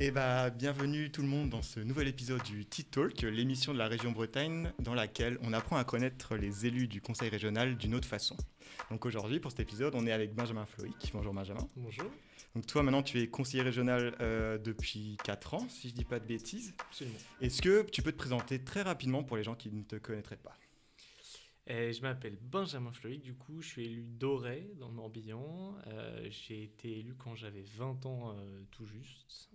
Bienvenue tout le monde dans ce nouvel épisode du T-Talk, l'émission de la région Bretagne dans laquelle on apprend à connaître les élus du conseil régional d'une autre façon. Donc aujourd'hui, pour cet épisode, on est avec Benjamin Floïc. Bonjour Benjamin. Bonjour. Donc toi maintenant, tu es conseiller régional depuis 4 ans, si je ne dis pas de bêtises. Absolument. Est-ce que tu peux te présenter très rapidement pour les gens qui ne te connaîtraient pas ? Je m'appelle Benjamin Floïc, du coup, je suis élu d'Auray, dans le Morbihan. J'ai été élu quand j'avais 20 ans tout juste,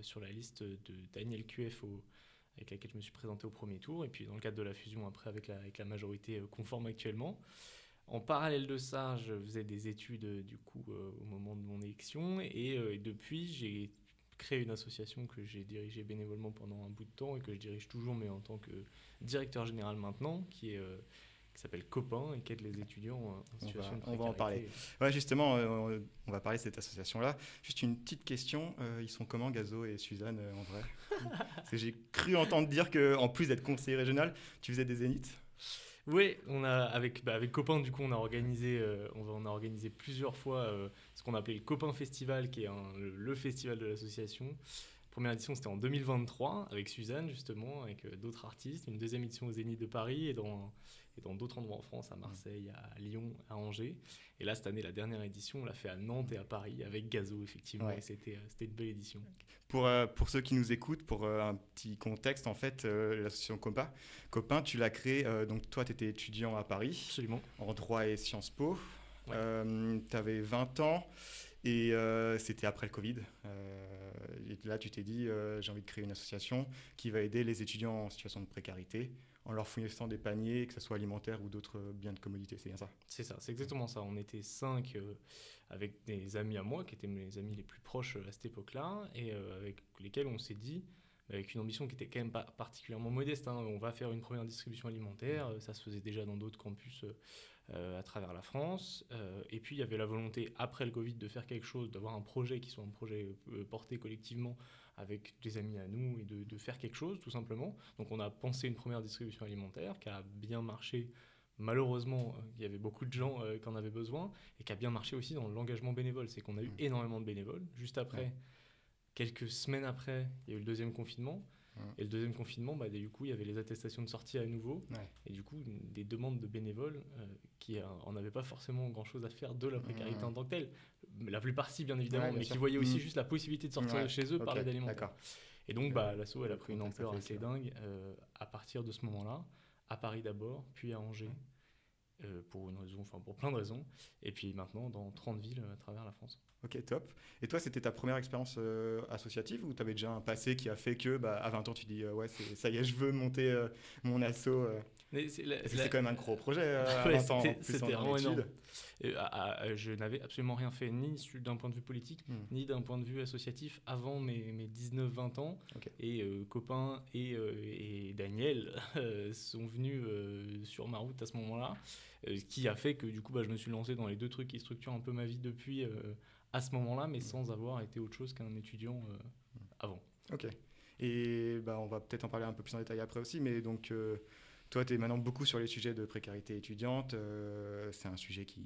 sur la liste de Daniel QFO, avec laquelle je me suis présenté au premier tour, et puis dans le cadre de la fusion après avec la majorité conforme actuellement. En parallèle de ça, je faisais des études au moment de mon élection, et depuis, j'ai créé une association que j'ai dirigée bénévolement pendant un bout de temps et que je dirige toujours, mais en tant que directeur général maintenant, qui s'appelle Copain et qui aide les étudiants en situation de précarité. On va en parler. Ouais, justement, on va parler de cette association-là. Juste une petite question, ils sont comment Gazo et Suzanne en vrai ? Parce que j'ai cru entendre dire qu'en plus d'être conseiller régional, tu faisais des zéniths. Oui, avec Copain, du coup, on a organisé plusieurs fois ce qu'on appelait le Copain Festival, qui est le festival de l'association. Première édition, c'était en 2023, avec Suzanne, justement, avec d'autres artistes. Une deuxième édition au Zénith de Paris et dans d'autres endroits en France, à Marseille, à Lyon, à Angers. Et là, cette année, la dernière édition, on l'a fait à Nantes et à Paris, avec Gazo, effectivement. Ouais. Et c'était une belle édition. Pour ceux qui nous écoutent, pour un petit contexte, en fait, l'association Copain, tu l'as créée, donc toi, tu étais étudiant à Paris. Absolument. En droit et Sciences Po. Ouais. Tu avais 20 ans. Et c'était après le Covid. Et là, tu t'es dit, j'ai envie de créer une association qui va aider les étudiants en situation de précarité en leur fournissant des paniers, que ce soit alimentaires ou d'autres biens de commodité. C'est bien ça ? C'est ça, c'est exactement ça. On était 5 avec des amis à moi, qui étaient mes amis les plus proches à cette époque-là, et avec lesquels on s'est dit, avec une ambition qui était quand même pas particulièrement modeste, on va faire une première distribution alimentaire. Ça se faisait déjà dans d'autres campus à travers la France. Et puis il y avait la volonté, après le Covid, de faire quelque chose, d'avoir un projet qui soit un projet porté collectivement avec des amis à nous et de faire quelque chose, tout simplement. Donc on a pensé une première distribution alimentaire qui a bien marché. Malheureusement, il y avait beaucoup de gens qui en avaient besoin et qui a bien marché aussi dans l'engagement bénévole. C'est qu'on a eu énormément de bénévoles. Juste après, quelques semaines après, il y a eu le deuxième confinement. Et le deuxième confinement, du coup, il y avait les attestations de sortie à nouveau. Et du coup, des demandes de bénévoles qui en avaient pas forcément grand-chose à faire de la précarité en tant que telle. La plupart si, bien évidemment, mais qui voyaient aussi juste la possibilité de sortir de chez eux par l'aide alimentaire. Et donc, l'asso, elle a pris une ampleur assez dingue à partir de ce moment-là, à Paris d'abord, puis à Angers. Pour plein de raisons. Et puis maintenant, dans 30 villes à travers la France. Ok, top. Et toi, c'était ta première expérience associative ou tu avais déjà un passé qui a fait que, à 20 ans, tu dis ça y est, je veux monter mon asso c'est quand même un gros projet à 20 ans, c'était vraiment énorme. Je n'avais absolument rien fait, ni d'un point de vue politique, ni d'un point de vue associatif avant mes 19-20 ans. Okay. Et Copain et Daniel sont venus sur ma route à ce moment-là, ce qui a fait que du coup, je me suis lancé dans les deux trucs qui structurent un peu ma vie depuis à ce moment-là, mais sans avoir été autre chose qu'un étudiant avant. Ok. Et on va peut-être en parler un peu plus en détail après aussi, mais donc toi, tu es maintenant beaucoup sur les sujets de précarité étudiante. C'est un sujet qui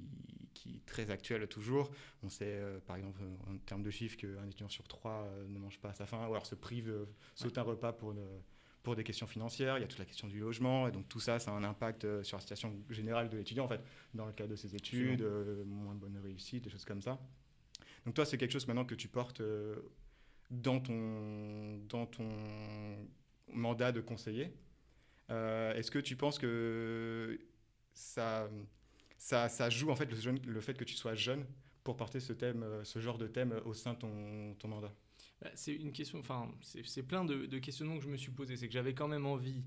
est très actuel toujours. On sait, par exemple, en termes de chiffres, qu'un étudiant sur 3 ne mange pas à sa faim, ou alors se prive, saute un repas pour des questions financières. Il y a toute la question du logement, et donc tout ça, ça a un impact sur la situation générale de l'étudiant, en fait, dans le cadre de ses études, moins de bonne réussite, des choses comme ça. Donc toi, c'est quelque chose maintenant que tu portes dans ton mandat de conseiller. Est-ce que tu penses que ça joue en fait le fait que tu sois jeune pour porter ce genre de thème au sein de ton mandat ? C'est une question, c'est plein de questionnements que je me suis posé. C'est que j'avais quand même envie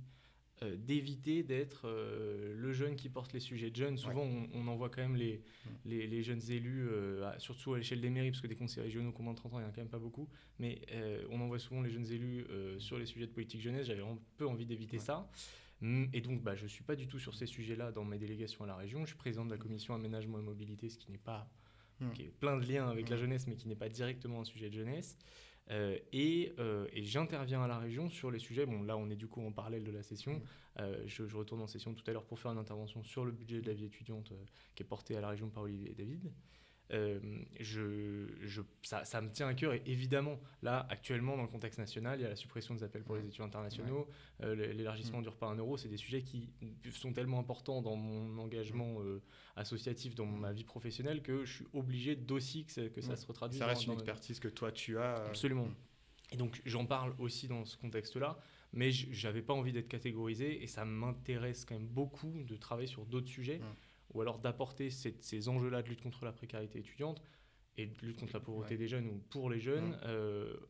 d'éviter d'être le jeune qui porte les sujets de jeunes. Souvent, on en voit quand même les jeunes élus, surtout à l'échelle des mairies, parce que des conseils régionaux qui ont moins de 30 ans, il n'y en a quand même pas beaucoup. Mais on en voit souvent les jeunes élus sur les sujets de politique jeunesse. J'avais un peu envie d'éviter ça. Et donc, je ne suis pas du tout sur ces sujets-là dans mes délégations à la région. Je suis président de la commission aménagement et mobilité, ce qui n'est pas... qui est plein de liens avec la jeunesse, mais qui n'est pas directement un sujet de jeunesse. Et j'interviens à la région sur les sujets. Bon, là, on est du coup en parallèle de la session. Je retourne en session tout à l'heure pour faire une intervention sur le budget de la vie étudiante qui est porté à la région par Olivier et David. Ça me tient à cœur. Et évidemment, là, actuellement, dans le contexte national, il y a la suppression des appels pour les étudiants internationaux, l'élargissement du repas à 1 euro. C'est des sujets qui sont tellement importants dans mon engagement associatif, dans ma vie professionnelle, que je suis obligé d'aussi que ça se retraduise. Ça reste une dans expertise que toi, tu as. Absolument. Et donc, j'en parle aussi dans ce contexte-là, mais j'avais pas envie d'être catégorisé, et ça m'intéresse quand même beaucoup de travailler sur d'autres sujets, ou alors d'apporter ces enjeux-là de lutte contre la précarité étudiante et de lutte contre la pauvreté des jeunes ou pour les jeunes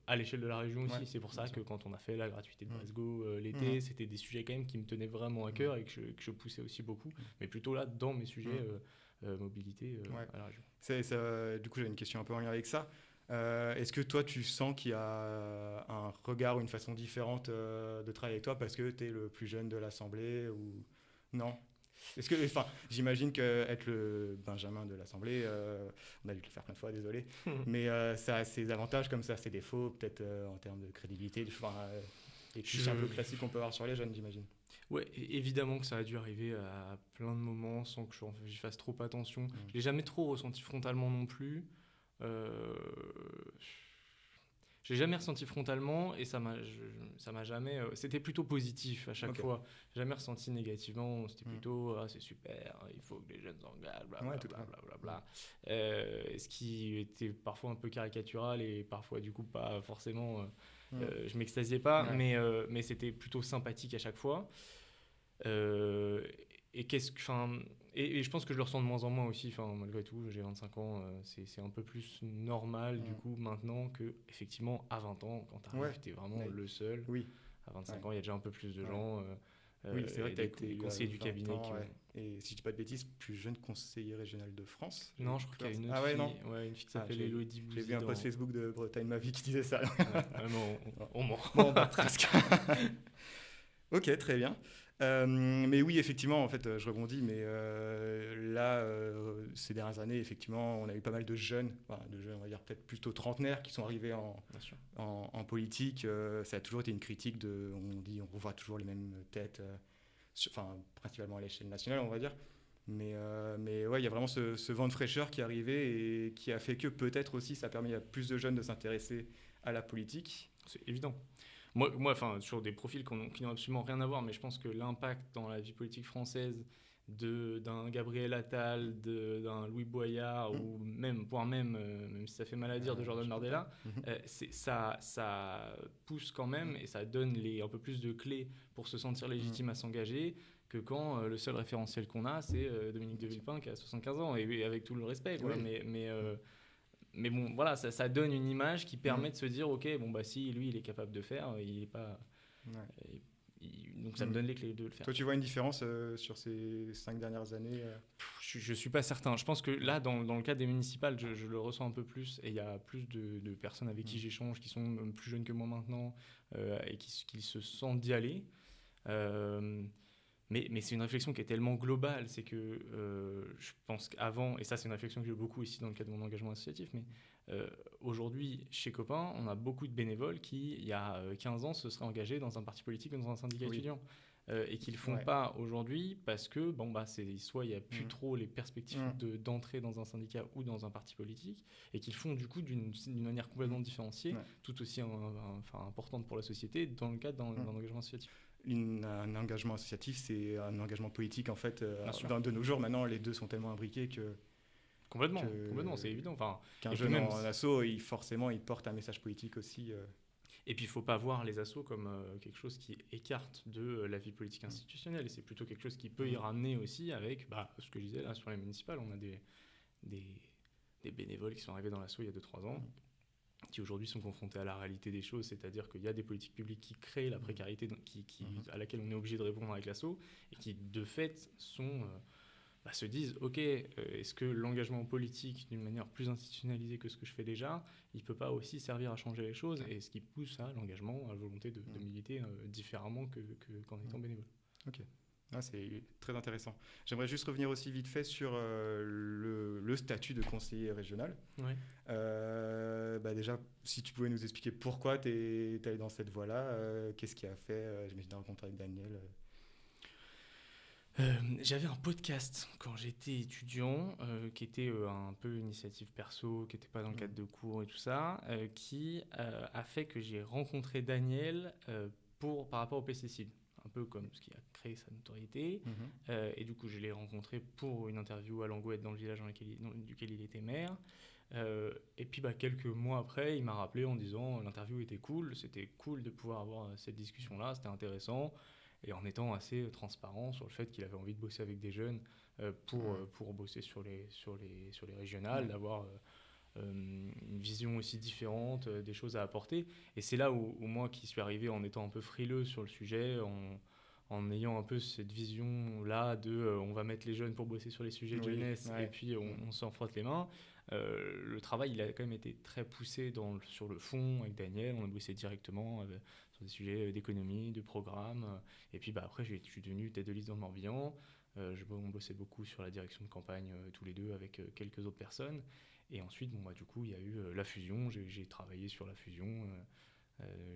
à l'échelle de la région aussi. C'est pour ça que quand on a fait la gratuité de Bresgo l'été, c'était des sujets quand même qui me tenaient vraiment à cœur et que je poussais aussi beaucoup, mais plutôt là dans mes sujets mobilité à la région. Du coup, j'ai une question un peu en lien avec ça. Est-ce que toi, tu sens qu'il y a un regard ou une façon différente de travailler avec toi parce que tu es le plus jeune de l'Assemblée ou non? Est-ce que, enfin, j'imagine qu'être le Benjamin de l'Assemblée, on a dû le faire plein de fois, désolé, mais ça a ses avantages comme ça, ses défauts, peut-être en termes de crédibilité, et puis c'est un peu classique qu'on peut avoir sur les jeunes, j'imagine. Ouais, évidemment que ça a dû arriver à plein de moments sans que j'y fasse trop attention. Je l'ai jamais trop ressenti frontalement non plus. Je l'ai jamais ressenti frontalement et ça m'a jamais. C'était plutôt positif à chaque fois. J'ai jamais ressenti négativement. C'était plutôt c'est super, il faut que les jeunes s'engagent, blablabla. Ce qui était parfois un peu caricatural et parfois du coup pas forcément. Je m'extasiais pas, mais c'était plutôt sympathique à chaque fois. Et je pense que je le ressens de moins en moins aussi. Malgré tout, j'ai 25 ans, c'est un peu plus normal du coup maintenant que effectivement à 20 ans, quand t'arrives, t'es vraiment le seul. À 25 ans, il y a déjà un peu plus de gens. C'est vrai que tu as été conseiller du cabinet. Et si je dis pas de bêtises, plus jeune conseiller régional de France. Non, je crois qu'il y a une autre fille, une fille qui s'appelle Elodie Bouzy. J'ai vu un post Facebook de Bretagne Ma Vie qui disait ça. On ment. Bon, presque. Ok, très bien. Mais oui, effectivement, en fait, je rebondis, mais là, ces dernières années, effectivement, on a eu pas mal de jeunes, on va dire peut-être plutôt trentenaires, qui sont arrivés en politique. Ça a toujours été une critique on revoit toujours les mêmes têtes, principalement à l'échelle nationale, on va dire. Mais ouais, il y a vraiment ce vent de fraîcheur qui est arrivé et qui a fait que peut-être aussi ça a permis à plus de jeunes de s'intéresser à la politique. C'est évident. Moi, sur des profils qui n'ont absolument rien à voir, mais je pense que l'impact dans la vie politique française d'un Gabriel Attal, d'un Louis Boyard, ou voire même si ça fait mal à dire, de Jordan Bardella, ça pousse quand même et ça donne un peu plus de clés pour se sentir légitime à s'engager que quand le seul référentiel qu'on a, c'est Dominique de Villepin qui a 75 ans, et avec tout le respect, quoi, mais bon, voilà, ça donne une image qui permet de se dire, ok, si lui il est capable de faire, il est pas. Donc ça me donne les clés de le faire. Toi, tu vois une différence sur ces 5 dernières années Je suis pas certain. Je pense que là, dans le cadre des municipales, je le ressens un peu plus, et il y a plus de personnes avec qui j'échange qui sont plus jeunes que moi maintenant et qui se sentent d'y aller. Mais c'est une réflexion qui est tellement globale, c'est que je pense qu'avant, et ça c'est une réflexion que j'ai beaucoup ici dans le cadre de mon engagement associatif, mais aujourd'hui, chez Copain, on a beaucoup de bénévoles qui, il y a 15 ans, se seraient engagés dans un parti politique ou dans un syndicat étudiant. Et qui ne le font pas aujourd'hui parce que soit il n'y a plus trop les perspectives d'entrer dans un syndicat ou dans un parti politique, et qu'ils le font du coup d'une manière complètement différenciée, tout aussi importante pour la société, dans le cadre d'un engagement associatif. Un engagement associatif, c'est un engagement politique en fait. De nos jours, maintenant, les deux sont tellement imbriqués que... Complètement, c'est évident. Qu'un jeune en asso, forcément, il porte un message politique aussi. Et puis, il ne faut pas voir les assos comme quelque chose qui écarte de la vie politique institutionnelle. Et c'est plutôt quelque chose qui peut y ramener aussi avec ce que je disais là sur les municipales. On a des bénévoles qui sont arrivés dans l'asso il y a 2-3 ans, qui aujourd'hui sont confrontés à la réalité des choses, c'est-à-dire qu'il y a des politiques publiques qui créent la précarité à laquelle on est obligé de répondre avec l'asso, et qui, de fait, se disent « Ok, est-ce que l'engagement politique, d'une manière plus institutionnalisée que ce que je fais déjà, il ne peut pas aussi servir à changer les choses ?» Et ce qui pousse à l'engagement, à la volonté de militer différemment qu'en étant bénévole. Ok. C'est très intéressant. J'aimerais juste revenir aussi vite fait sur le statut de conseiller régional. Déjà, si tu pouvais nous expliquer pourquoi tu es allé dans cette voie-là, qu'est-ce qui a fait, j'imagine, la rencontre avec Daniel J'avais un podcast quand j'étais étudiant, qui était un peu initiative perso, qui n'était pas dans le cadre de cours et tout ça, qui a fait que j'ai rencontré Daniel par rapport aux pesticides, un peu comme ce qui a créé sa notoriété. Mhm. Et du coup, je l'ai rencontré pour une interview à Langouette, dans le village duquel il était maire. Et puis quelques mois après, il m'a rappelé en disant l'interview était cool, c'était cool de pouvoir avoir cette discussion-là, c'était intéressant, et en étant assez transparent sur le fait qu'il avait envie de bosser avec des jeunes pour bosser sur les régionales, Ouais. d'avoir une vision aussi différente, des choses à apporter. Et c'est là où moi qui suis arrivé en étant un peu frileux sur le sujet, en ayant un peu cette vision-là de on va mettre les jeunes pour bosser sur les sujets de Oui, jeunesse et ouais. puis on s'en frotte les mains. Le travail, il a quand même été très poussé sur le fond avec Daniel. On a bossé directement sur des sujets d'économie, de programme. Et puis après, je suis devenu tête de liste dans le Morbihan. On bossait beaucoup sur la direction de campagne tous les deux avec quelques autres personnes. Et ensuite, du coup, il y a eu la fusion. J'ai travaillé sur la fusion.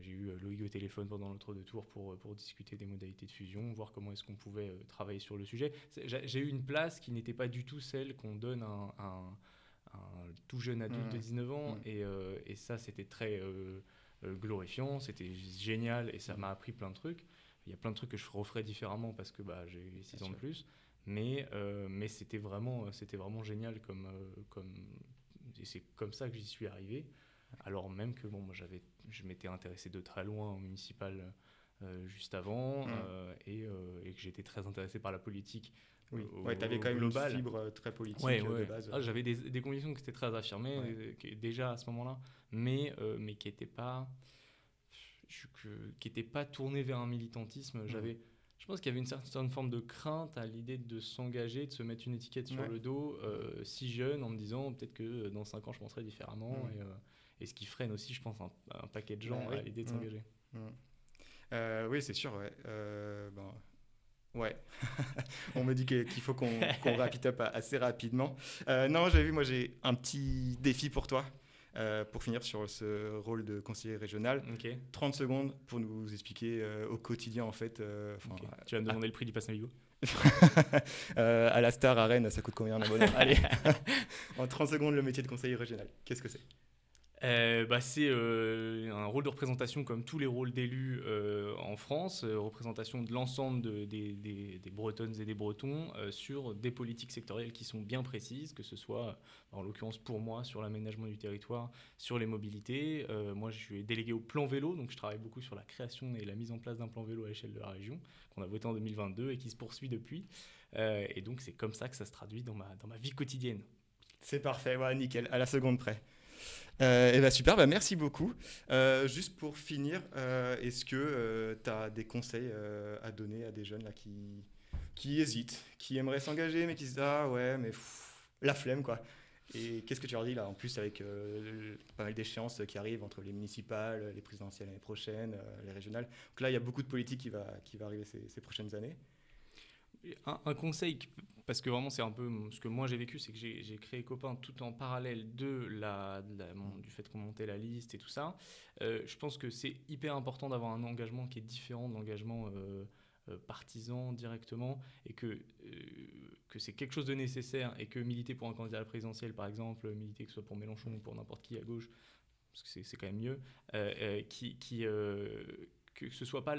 J'ai eu Loïc au téléphone pendant l'entre-deux tours pour discuter des modalités de fusion, voir comment est-ce qu'on pouvait travailler sur le sujet. J'ai eu une place qui n'était pas du tout celle qu'on donne à un tout jeune adulte de Mhm. 19 ans. Mhm. Et ça, c'était très glorifiant, c'était génial et ça Mhm. m'a appris plein de trucs. Il y a plein de trucs que je referais différemment parce que j'ai Bien 6 ans de sûr. plus. Mais c'était vraiment génial et c'est comme ça que j'y suis arrivé. Alors même que moi je m'étais intéressé de très loin au municipal juste avant Mhm. et que j'étais très intéressé par la politique Oui, ouais, tu avais au quand même une global. fibre très Ouais, politique ouais, de ouais. base. Ah, j'avais des convictions qui étaient très affirmées Ouais. déjà à ce moment-là, mais qui n'étaient pas, qui étaient pas tournées vers un militantisme. Mhm. Je pense qu'il y avait une certaine forme de crainte à l'idée de s'engager, de se mettre une étiquette sur Ouais. le dos si jeune, en me disant peut-être que dans 5 ans je penserai différemment, Mhm. et ce qui freine aussi, je pense, un paquet de Bah gens oui. à l'idée de Mhm. s'engager. Mhm. Oui, c'est sûr, ouais. Ben, ouais. On me dit qu'il faut qu'on wrap it up assez rapidement. Non, j'avais vu, moi j'ai un petit défi pour toi, pour finir sur ce rôle de conseiller régional. Ok, 30 secondes pour nous expliquer au quotidien, en fait, ok. Tu vas me demander le prix du pass Navigo. à la Star à Rennes, ça coûte combien un abonnement? Allez, en 30 secondes, le métier de conseiller régional. Qu'est-ce que c'est? C'est un rôle de représentation comme tous les rôles d'élus en France, représentation de l'ensemble des Bretonnes et des Bretons sur des politiques sectorielles qui sont bien précises, que ce soit en l'occurrence pour moi sur l'aménagement du territoire, sur les mobilités. Moi je suis délégué au plan vélo, donc je travaille beaucoup sur la création et la mise en place d'un plan vélo à l'échelle de la région, qu'on a voté en 2022 et qui se poursuit depuis. Et donc c'est comme ça que ça se traduit dans ma vie quotidienne. C'est parfait, ouais, nickel, à la seconde près. Et bah super, bah merci beaucoup. Juste pour finir, est-ce que tu as des conseils à donner à des jeunes là, qui hésitent, qui aimeraient s'engager, mais qui se disent ah ouais, mais la flemme quoi. Et qu'est-ce que tu leur dis là, en plus avec pas mal d'échéances qui arrivent entre les municipales, les présidentielles l'année prochaine, les régionales. Donc là, il y a beaucoup de politique qui va arriver ces prochaines années. Un conseil, parce que vraiment c'est un peu ce que moi j'ai vécu, c'est que j'ai créé Copain tout en parallèle du fait qu'on montait la liste et tout ça. Je pense que c'est hyper important d'avoir un engagement qui est différent de l'engagement partisan directement, et que c'est quelque chose de nécessaire, et que militer pour un candidat à la présidentielle par exemple, militer que ce soit pour Mélenchon ou pour n'importe qui à gauche, parce que c'est quand même mieux, que ce soit pas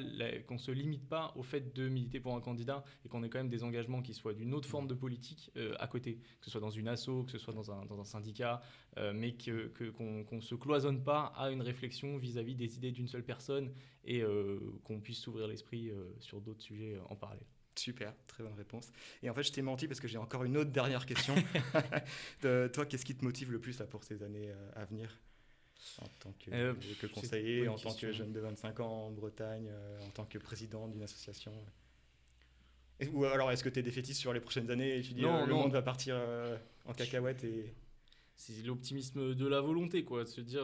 qu'on se limite pas au fait de militer pour un candidat, et qu'on ait quand même des engagements qui soient d'une autre forme de politique à côté, que ce soit dans une asso, que ce soit dans un syndicat, mais qu'on se cloisonne pas à une réflexion vis-à-vis des idées d'une seule personne, et qu'on puisse s'ouvrir l'esprit sur d'autres sujets en parallèle. Super, très bonne réponse. Et en fait, je t'ai menti parce que j'ai encore une autre dernière question. Toi, qu'est-ce qui te motive le plus là, pour ces années à venir en tant que C'est une conseiller, bonne en tant que question. jeune de 25 ans en Bretagne, en tant que président d'une association? Ou alors, est-ce que tu es défaitiste sur les prochaines années et tu dis Non, le non, monde va partir en cacahuète et... c'est l'optimisme de la volonté, quoi, de se dire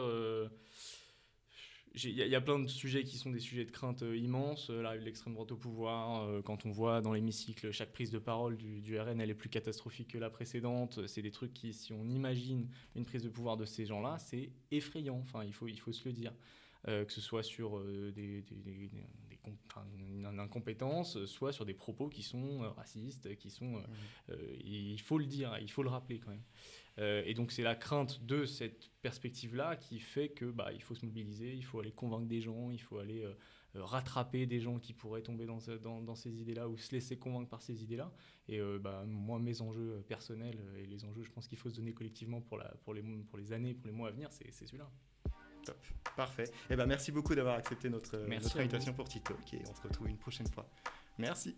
il y a plein de sujets qui sont des sujets de crainte immenses. L'arrivée de l'extrême droite au pouvoir, quand on voit dans l'hémicycle chaque prise de parole du RN, elle est plus catastrophique que la précédente. C'est des trucs qui, si on imagine une prise de pouvoir de ces gens-là, c'est effrayant. Enfin, il faut se le dire. que ce soit sur une incompétence, soit sur des propos qui sont racistes, qui sont... il faut le dire, il faut le rappeler quand même. Et donc c'est la crainte de cette perspective-là qui fait que il faut se mobiliser, il faut aller convaincre des gens, il faut aller rattraper des gens qui pourraient tomber dans ces idées-là ou se laisser convaincre par ces idées-là. Et moi, mes enjeux personnels et les enjeux, je pense qu'il faut se donner collectivement pour les années, pour les mois à venir, c'est celui-là. Top, parfait. Merci beaucoup d'avoir accepté notre Merci invitation pour TikTok et on se retrouve une prochaine fois. Merci.